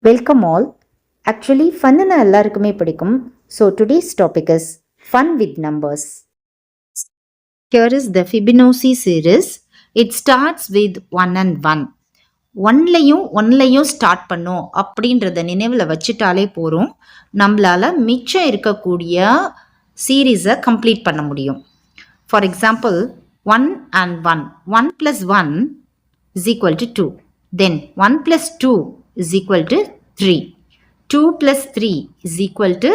Welcome all. Actually, fun na எல்லாருக்குமே பிடிக்கும். So today's topic is fun with numbers. Here is the Fibonacci series. It starts with 1 and 1. ஒன்லையும் start பண்ணோம் அப்படின்றத நினைவில் வச்சுட்டாலே போகிறோம், நம்மளால் மிச்சம் இருக்கக்கூடிய சீரீஸை கம்ப்ளீட் பண்ண முடியும். For example 1 and 1. 1 plus 1 is equal to 2. Then 1 plus 2 is equal to 3. 2 plus 3 is equal to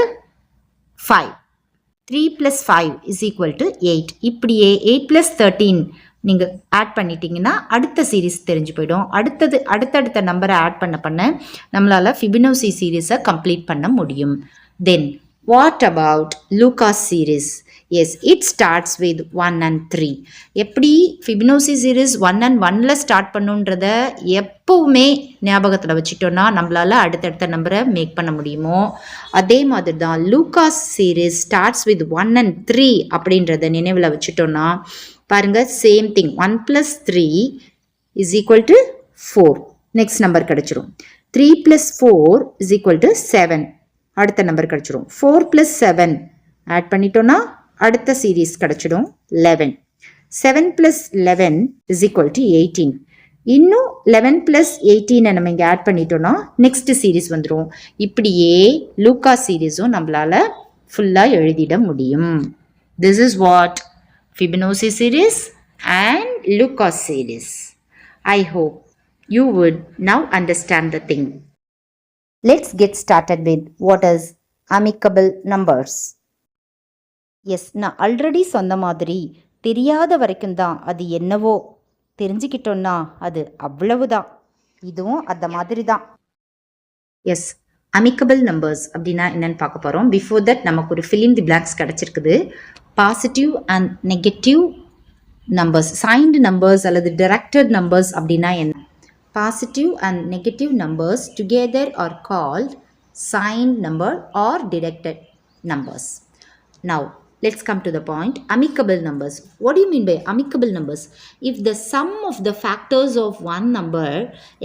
5. 3 plus 5 is equal to 8. இப்படியே 8 plus 13 நீங்கள் ஆட் பண்ணிட்டீங்கன்னா அடுத்த சீரீஸ் தெரிஞ்சு போயிடும். அடுத்தடுத்த நம்பரை ஆட் பண்ண நம்மளால் ஃபிபனோசி சீரீஸை கம்ப்ளீட் பண்ண முடியும். Then what about Lucas series? Yes, it starts with 1 and 3. எப்படி ஃபிபனோசி சீரீஸ் 1 and 1ல் ஸ்டார்ட் பண்ணுன்றத எப்போவுமே ஞாபகத்தில் வச்சுட்டோன்னா நம்மளால் அடுத்தடுத்த நம்பரை மேக் பண்ண முடியுமோ, அதே மாதிரி தான் Lucas series starts with 1 and 3 அப்படின்றத நினைவில் வச்சுட்டோன்னா பாருங்கள், same thing. 1 plus 3 is equal to 4. Next number கிடச்சிரும். 3 plus 4 is equal to 7. அடுத்த நம்பர் கிடச்சிரும். 4 plus 7 ஆட் பண்ணிட்டோன்னா அடுத்த சீரீஸ் கிடச்சிடும் 11. 7 plus 11 is equal to 18. இன்னும் 11 plus 18 நம்ம இங்கே ஆட் பண்ணிட்டோன்னா நெக்ஸ்ட் சீரீஸ் வந்துடும். இப்படியே லூகாஸ் சீரீஸும் நம்மளால் ஃபுல்லாக எழுதிட முடியும். This is what Fibonacci series and Lucas series. I hope you would now understand the thing. Let's get started with what is amicable numbers. Yes, நான் ஆல்ரெடி சொன்ன மாதிரி தெரியாத வரைக்கும் தான் அது என்னவோ, தெரிஞ்சுக்கிட்டோன்னா அது அவ்வளவுதான். இதுவும் அந்த மாதிரி தான். எஸ், அமிக்கபிள் நம்பர்ஸ் அப்படின்னா என்னன்னு பார்க்க போகிறோம். பிஃபோர் தட் நமக்கு ஒரு fill in the blanks கிடச்சிருக்குது. Positive and negative numbers, signed numbers அல்லது டிரெக்டட் நம்பர்ஸ் அப்படின்னா என்ன? Positive and negative numbers together are called signed number or directed numbers. Now let's come to the point. Amicable numbers. What do you mean by amicable numbers? If the sum of the factors of one number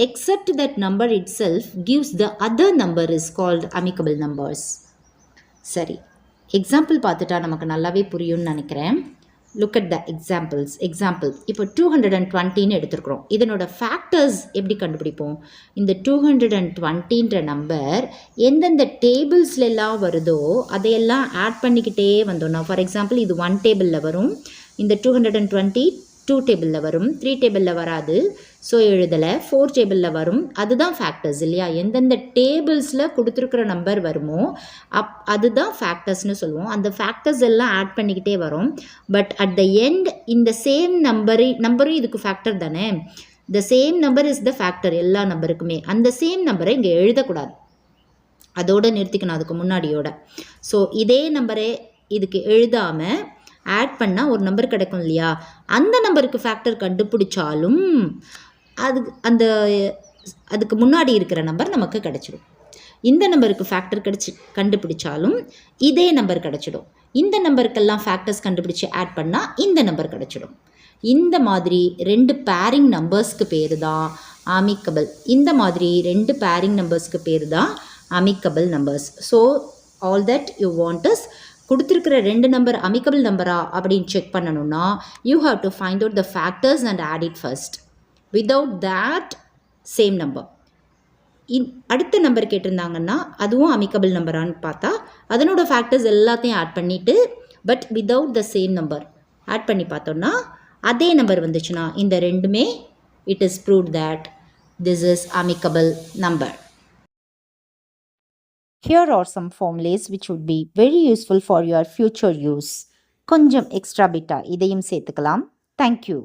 except that number itself gives the other number is called amicable numbers. சரி, example பார்த்துட்டா நமக்கு நல்லாவே புரியும்னு நினைக்கிறேன். Look at the example இப்போ 220ன்னு எடுத்துருக்குறோம். இதனோட factors எப்படி கண்டுபிடிப்போம்? இந்த 220ன்ற நம்பர் எந்தெந்த டேபிள்ஸ்லாம் வருதோ அதையெல்லாம் ஆட் பண்ணிக்கிட்டே வந்தோம்னா, ஃபார் எக்ஸாம்பிள் இது 1 டேபிளில் வரும், இந்த 220 2 டேபிளில் வரும், 3 டேபிளில் வராது, ஸோ எழுதலை. 4 டேபிளில் வரும். அதுதான் ஃபேக்டர்ஸ் இல்லையா? எந்தெந்த டேபிள்ஸில் கொடுத்துருக்குற நம்பர் வருமோ அதுதான் ஃபேக்டர்ஸ்னு சொல்லுவோம். அந்த ஃபேக்டர்ஸ் எல்லாம் ஆட் பண்ணிக்கிட்டே வரும். பட் அட் த எண்ட் இந்த சேம் நம்பரும் இதுக்கு ஃபேக்டர் தானே. த same number is the factor எல்லா நம்பருக்குமே. அந்த சேம் நம்பரை இங்கே எழுதக்கூடாது, அதோடு நிறுத்திக்கணும் அதுக்கு முன்னாடியோட. ஸோ இதே நம்பரை இதுக்கு எழுதாமல் ஆட் பண்ணால் ஒரு நம்பர் கிடைக்கும் இல்லையா? அந்த நம்பருக்கு ஃபேக்டர் கண்டுபிடிச்சாலும் அதுக்கு முன்னாடி இருக்கிற நம்பர் நமக்கு கிடைச்சிடும். இந்த நம்பருக்கு ஃபேக்டர் கண்டுபிடிச்சாலும் இதே நம்பர் கிடைச்சிடும். இந்த நம்பருக்கெல்லாம் ஃபேக்டர்ஸ் கண்டுபிடிச்சி ஆட் பண்ணால் இந்த நம்பர் கிடைச்சிடும். இந்த மாதிரி 2 பேரிங் நம்பர்ஸ்க்கு பேர் தான் அமிக்கபிள். இந்த மாதிரி 2 பேரிங் நம்பர்ஸ்க்கு பேர் தான் amicable numbers. So all that you want is கொடுத்துருக்கிற 2 நம்பர் அமிக்கபிள் நம்பரா அப்படின்னு செக் பண்ணணும்னா you have to find out the factors and add it first. Without that same number. அடுத்த நம்பர் கேட்டிருந்தாங்கன்னா அதுவும் அமிக்கபிள் நம்பரான்னு பார்த்தா அதனோட ஃபேக்டர்ஸ் எல்லாத்தையும் ஆட் பண்ணிவிட்டு but without the same number add பண்ணி பார்த்தோன்னா அதே நம்பர் வந்துச்சுன்னா இந்த ரெண்டுமே it is proved that this is amicable number. Here are some formulas which would be very useful for your future use. கொஞ்சம் எக்ஸ்ட்ரா பிட்டா இதையும் சேர்த்துக்கலாம். Thank you.